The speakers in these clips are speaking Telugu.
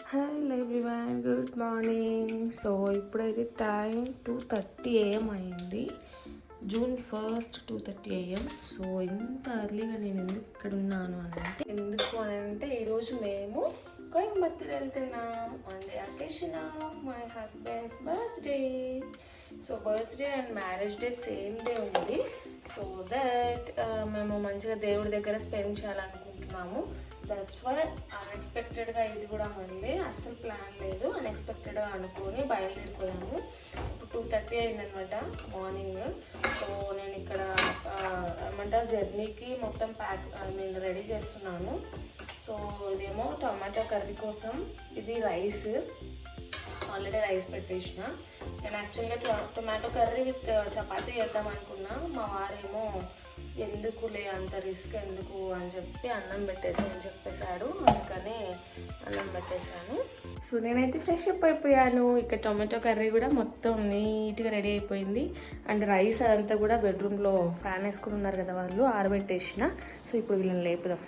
Hello everyone, good morning. So ఇప్పుడైతే టైం 2:30 AM అయింది. June 1st 2:30 AM. సో ఇంత అర్లీగా నేను ఎందుకు ఇక్కడ ఉన్నాను అని అంటే ఈరోజు మేము కోయంబత్తూర్ వెళ్తున్నాం on the occasion of my husband's birthday. So birthday and marriage day same day ఉంది. సో దట్ మేము మంచిగా దేవుడి దగ్గర స్పెండ్ చేయాలనుకుంటున్నాము. దట్స్ వై అన్ఎక్స్పెక్టెడ్గా ఇది కూడా మళ్ళీ అస్సలు ప్లాన్ లేదు. అన్ఎక్స్పెక్టెడ్గా అనుకొని బయలుదేరిపోయాము. ఇప్పుడు 2:30 అయిందనమాట మార్నింగ్. సో నేను ఇక్కడ ఏమంటారు జర్నీకి మొత్తం రెడీ చేస్తున్నాను. సో ఇదేమో టమాటో కర్రీ కోసం, ఇది రైస్, ఆల్రెడీ రైస్ పెట్టేసిన. నేను యాక్చువల్గా టొమాటో కర్రీ విత్ చపాతీ చేద్దాం అనుకున్నా. మా వారేమో ఎందుకులే అంత రిస్క్ ఎందుకు అని చెప్పి అన్నం పెట్టేసి అని చెప్పేశాడు. అందుకని అన్నం పెట్టేశాను. సో నేనైతే ఫ్రెష్ అప్ అయిపోయాను. ఇక్కడ టొమాటో కర్రీ కూడా మొత్తం నీట్గా రెడీ అయిపోయింది. అండ్ రైస్ అదంతా కూడా బెడ్రూమ్లో ఫ్యాన్ వేసుకుని ఉన్నారు కదా వాళ్ళు, ఆరబెట్టేసిన. సో ఇప్పుడు వీళ్ళని లేపుదాం.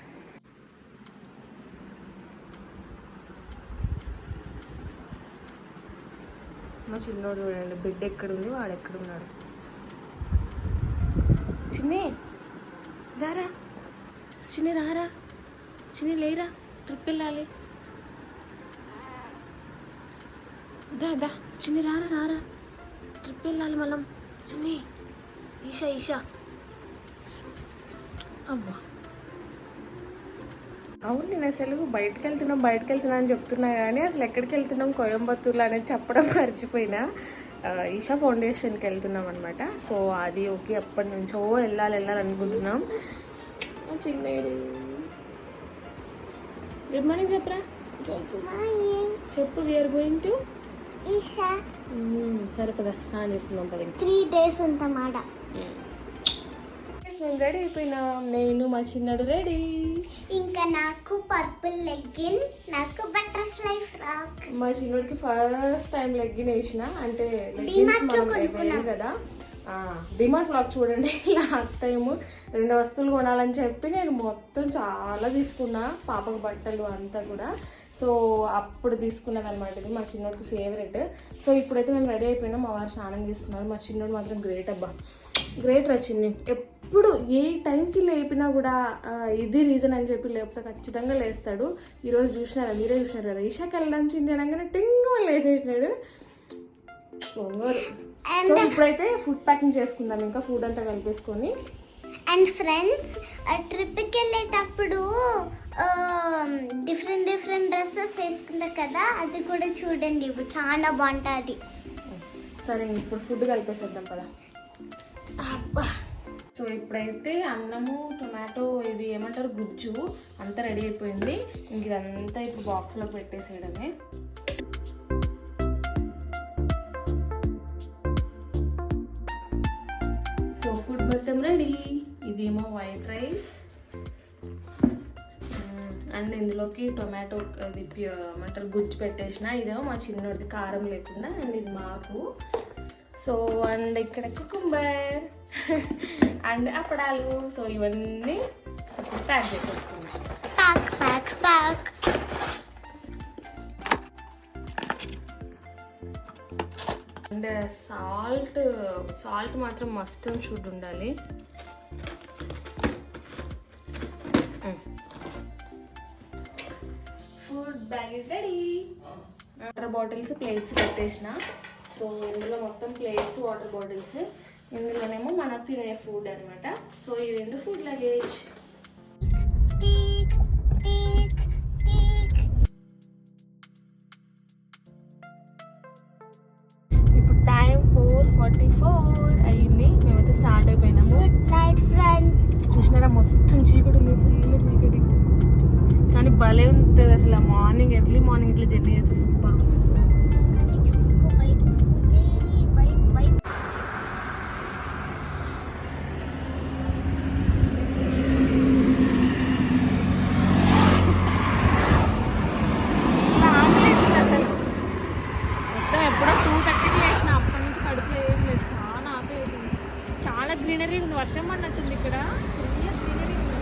మా చిన్నోడు చూడండి, బిడ్డ ఎక్కడుంది, వాడు ఎక్కడున్నాడు. చిన్ని దారా, చిన్ని రారా, చిన్ని లేరా, ట్రిప్ వెళ్ళాలి. దా చిన్ని రారా, ట్రిప్ వెళ్ళాలి మనం. చిన్ని ఈషా అబ్బా. అవును, నేను అసలు బయటకు వెళ్తున్నా అని చెప్తున్నా కానీ అసలు ఎక్కడికి వెళ్తున్నాం కోయంబత్తూర్లో అనేది చెప్పడం మర్చిపోయినా. ఈషా ఫౌండేషన్కి వెళ్తున్నాం అనమాట. సో అది ఓకే, ఎప్పటి నుంచో వెళ్ళాలనుకుంటున్నాం. చిన్నడు గుడ్ మార్నింగ్ చెప్పరా. చెప్పు. We are going to Isha. సరే పద, స్నానం చేసుకుందాం పద. 3 days ఉంటామాట. మేము రెడీ అయిపోయినాం. నేను మా చిన్నడు రెడీ. ఇంకా నాకు పర్పుల్ లెగ్గిన్, నాకు బటర్ఫ్లై ఫ్రాక్. మా చిన్నోడికి ఫస్ట్ టైం లెగ్గిన్ వేసిన. అంటే కదా డిమార్ట్ బ్లాగ్ చూడండి. లాస్ట్ టైము 2 వస్తువులు కొనాలని చెప్పి నేను మొత్తం చాలా తీసుకున్నా, పాపకు బట్టలు అంతా కూడా. సో అప్పుడు తీసుకున్నది అనమాట. ఇది మా చిన్నోడికి ఫేవరెట్. సో ఇప్పుడైతే మేము రెడీ అయిపోయినాం. మా వారు స్నానం చేస్తున్నారు. మా చిన్నోడు మాత్రం గ్రేట్ అబ్బా, గ్రేట్ రా చిన్ని. ఎప్పుడు ఏ టైంకి లేపినా కూడా ఇది రీజన్ అని చెప్పి లేకపోతే ఖచ్చితంగా లేస్తాడు. ఈరోజు మీరే చూసినారు కదా, ఈషాకి వెళ్ళడం చిన్ని అనగానే టింగ్ లేసేసినాడు. సో ఇప్పుడైతే ఫుడ్ ప్యాకింగ్ చేసుకుందాం, ఇంకా ఫుడ్ అంతా కలిపేసుకొని. అండ్ ఫ్రెండ్స్, ట్రిప్కి వెళ్ళేటప్పుడు డిఫరెంట్ డ్రెస్సెస్ వేసుకుంటా కదా, అది కూడా చూడండి, చాలా బాగుంటుంది. సరే ఇప్పుడు ఫుడ్ కలిపేసేద్దాం కదా. అబ్బా. సో ఇప్పుడైతే అన్నము, టొమాటో, ఇది ఏమంటారు గుజ్జు అంతా రెడీ అయిపోయింది. ఇంక ఇదంతా ఇప్పుడు బాక్స్లో పెట్టేసేయడమే. సో ఫుడ్ మొత్తం రెడీ. ఇదేమో వైట్ రైస్ అండ్ ఇందులోకి టొమాటో అది ఏమంటారు గుజ్జు పెట్టేసిన. ఇదేమో మా చిన్నోడిది కారం లేకుండా, అండ్ ఇది మాకు. సో అండ్ ఇక్కడ కుకుంబర్ అండ్ అప్పడాలు. సో ఇవన్నీ ప్యాక్ చేసేసుకున్నాం. అండ్ సాల్ట్ మాత్రం మస్ట్ అండ్ షుడ్ ఉండాలి. Food bag is ready. Water bottles, plates పెట్టేసిన. సో ఇందులో మొత్తం ప్లేట్స్, వాటర్ బాటిల్స్, ఇందులోనేమో మనకు తినే ఫుడ్ అనమాట. సో ఈ 2 ఫుడ్ లగేజ్. ఇప్పుడు టైం 4:44 అయ్యింది. మేమైతే స్టార్ట్ అయిపోయినాము. Good night friends. చూసినారా, మొత్తం చీకటి ఉంది, ఫుల్ చీకటి. కానీ భలే ఉంటుంది అసలు. ఎర్లీ మార్నింగ్ ఇట్లా జర్నీ చేస్తే సూపర్ ఉంటుంది. గ్రీనరీ ఉంది, వర్షం అన్నట్టుంది ఇక్కడ. గ్రీనరీ ఉంది.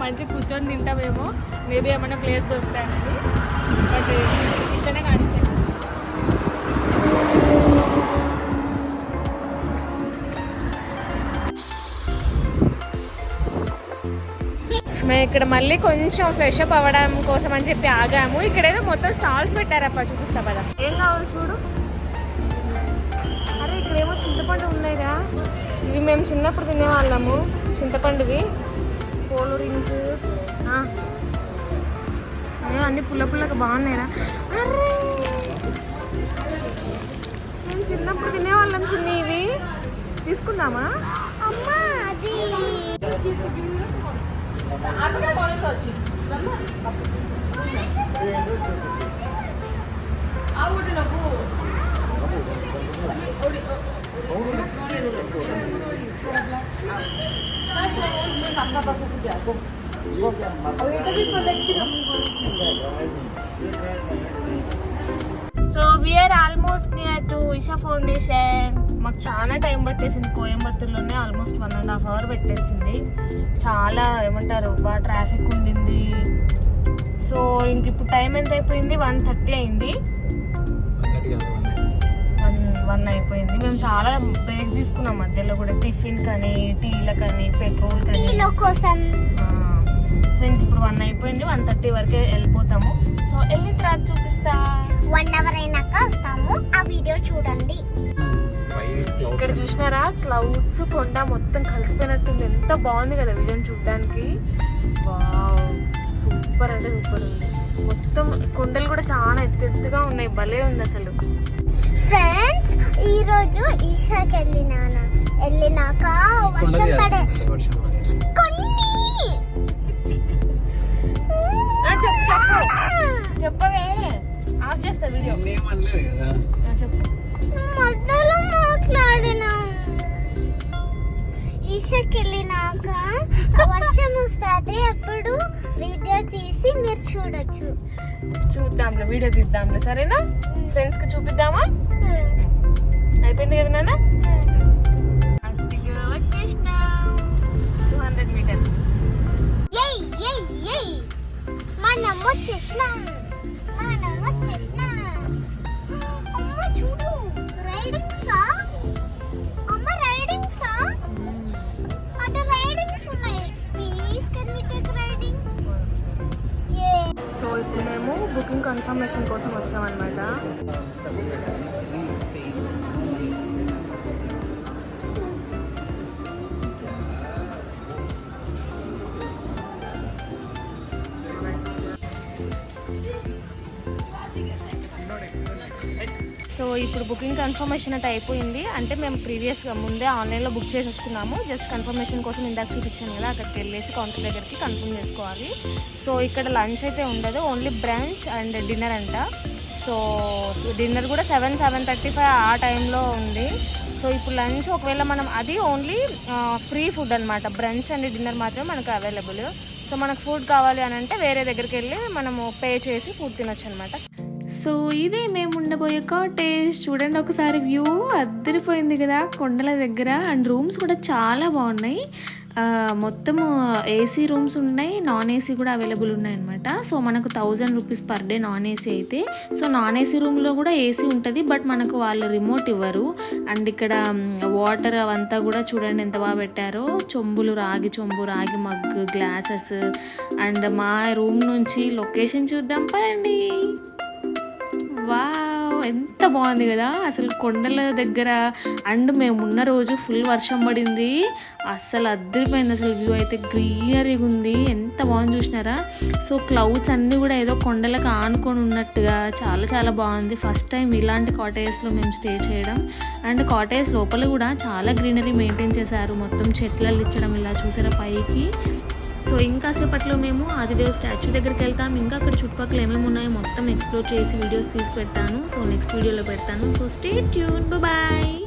మంచిగా కూర్చొని తింటామేమో, మేబీ ఏమైనా ప్లేస్ దొరుకుతాయని. బట్ ఇట్లనే కానిచ్చేసి మేము ఇక్కడ మళ్ళీ కొంచెం ఫ్రెష్ అప్ అవ్వడం కోసం అని చెప్పి ఆగాము. ఇక్కడేదో మొత్తం స్టాల్స్ పెట్టారప్ప, చూపిస్తా కదా. ఏం కావాలి చూడు. అరే ఇక్కడేమో చింతపండు ఉన్నాయిగా, ఇవి మేము చిన్నప్పుడు తినేవాళ్ళము, చింతపండువి. పోలు రింగ్స్ అన్ని పుల్ల పుల్లగా బాగున్నాయిరా. అరే మేము చిన్నప్పుడు తినేవాళ్ళం చిన్ని, ఇవి తీసుకుందామా? అమ్మా అది so we are almost near to Isha Foundation. మాకు చాలా టైం పట్టేసింది, కోయంబత్తూర్లోనే ఆల్మోస్ట్ 1.5 hours పెట్టేసింది. చాలా ఏమంటారు బాగా ట్రాఫిక్ ఉండింది. సో ఇంక ఇప్పుడు టైం ఎంత అయిపోయింది? 1:30 అయింది. 1 అయిపోయింది. మేము చాలా బ్రేక్స్ తీసుకున్నాం మధ్యలో కూడా, టిఫిన్ కానీ, టీల కానీ, పెట్రోల్ కానీ కోసం. సో ఇంక ఇప్పుడు 1 అయిపోయింది. 1:30 వరకే వెళ్ళిపోతాము. సో వెళ్ళిన తర్వాత చూపిస్తా. 1 hour అయినాక వస్తాము, ఆ వీడియో చూడండి. ఇక్కడ చూసినారా, క్లౌడ్స్ కొండ మొత్తం కలిసిపోయినట్టుంది. ఎంత బాగుంది కదా విజన్ చూడడానికి. వావ్, సూపర్ అంటే సూపర్ ఉంది. మొత్తం కొండలు కూడా చాలా ఎత్తుగా ఉన్నాయి, భలే ఉంది అసలు. ఫ్రెండ్స్, ఈ రోజు ఈషాకి వెళ్ళినాక వర్షం పడే చెప్పవే, ఆఫ్ చేస్తా వీడియో. చెప్పు. మొదలు మాట్లాడినా ఈషాకి వెళ్ళినాక వర్షం వస్తుంది, అప్పుడు వీడియో తీసి మీరు చూడొచ్చు. చూద్దాంలే, వీడియో తీద్దాంలే, సరేనా? ఫ్రెండ్స్ కి చూపిద్దామా? అయిపోయింది కదా నాన్న. 200 meters. మనం వచ్చేసినాం. అమ్మ చూడు, రైడింగ్సా? అమ్మ రైడింగ్సా? అంటే రైడింగ్స్ ఉన్నాయి. Please can we take riding? So ఇప్పుడు మేము బుకింగ్ కన్ఫర్మేషన్ కోసం వచ్చామన్నమాట. సో ఇప్పుడు బుకింగ్ కన్ఫర్మేషన్ అయితే అయిపోయింది. అంటే మేము ప్రీవియస్గా ముందే ఆన్లైన్లో బుక్ చేసేసుకున్నాము. జస్ట్ కన్ఫర్మేషన్ కోసం ఇందాక చూపించాను కదా, అక్కడికి వెళ్ళేసి కౌంటర్ దగ్గరికి కన్ఫర్మ్ చేసుకోవాలి. సో ఇక్కడ లంచ్ అయితే ఉండదు, ఓన్లీ బ్రంచ్ అండ్ డిన్నర్ అంట. సో డిన్నర్ కూడా 7-7:35 ఆ టైంలో ఉంది. సో ఇప్పుడు లంచ్ ఒకవేళ మనం అది ఓన్లీ ఫ్రీ ఫుడ్ అనమాట, బ్రంచ్ అండ్ డిన్నర్ మాత్రమే మనకు అవైలబుల్. సో మనకు ఫుడ్ కావాలి అని అంటే వేరే దగ్గరికి వెళ్ళి మనము పే చేసి ఫుడ్ తినొచ్చు అనమాట. సో ఇదే మేము ఉండబోయే కాటేజ్. చూడండి ఒకసారి, వ్యూ అద్దరిపోయింది కదా కొండల దగ్గర. అండ్ రూమ్స్ కూడా చాలా బాగున్నాయి. మొత్తము ఏసీ రూమ్స్ ఉన్నాయి, నాన్ ఏసీ కూడా అవైలబుల్ ఉన్నాయి అనమాట. సో మనకు 1000 rupees per day non AC అయితే. సో నాన్ ఏసీ రూమ్లో కూడా ఏసీ ఉంటుంది, బట్ మనకు వాళ్ళు రిమోట్ ఇవ్వరు. అండ్ ఇక్కడ వాటర్ అవంతా కూడా చూడండి ఎంత బాగా పెట్టారో. చెంబులు, రాగి చెంబు, రాగి మగ్గు, గ్లాసెస్. అండ్ మా రూమ్ నుంచి లొకేషన్ చూద్దాం పదండి. వావ్, ఎంత బాగుంది కదా అసలు కొండల దగ్గర. అండ్ మేము ఉన్న రోజు ఫుల్ వర్షం పడింది, అస్సలు అద్దరిపోయింది అసలు. వ్యూ అయితే గ్రీనరీగా ఉంది, ఎంత బాగుంది చూసినారా. సో క్లౌడ్స్ అన్నీ కూడా ఏదో కొండలకు ఆనుకొని ఉన్నట్టుగా చాలా చాలా బాగుంది. ఫస్ట్ టైం ఇలాంటి కాటేజ్లో మేము స్టే చేయడం. అండ్ కాటేజ్ లోపల కూడా చాలా గ్రీనరీ మెయింటైన్ చేశారు, మొత్తం చెట్లలు ఇచ్చడం ఇలా చూసారా పైకి. సో ఇంకాసేపట్లో మేము ఆదిదేవ్ స్టాచ్యూ దగ్గరికి వెళ్తాం. ఇంకా అక్కడ చుట్టుపక్కల ఏమేమి ఉన్నాయో మొత్తం ఎక్స్ప్లోర్ చేసి వీడియోస్ తీసి పెడతాను. సో నెక్స్ట్ వీడియోలో పెడతాను. So stay tune, bye.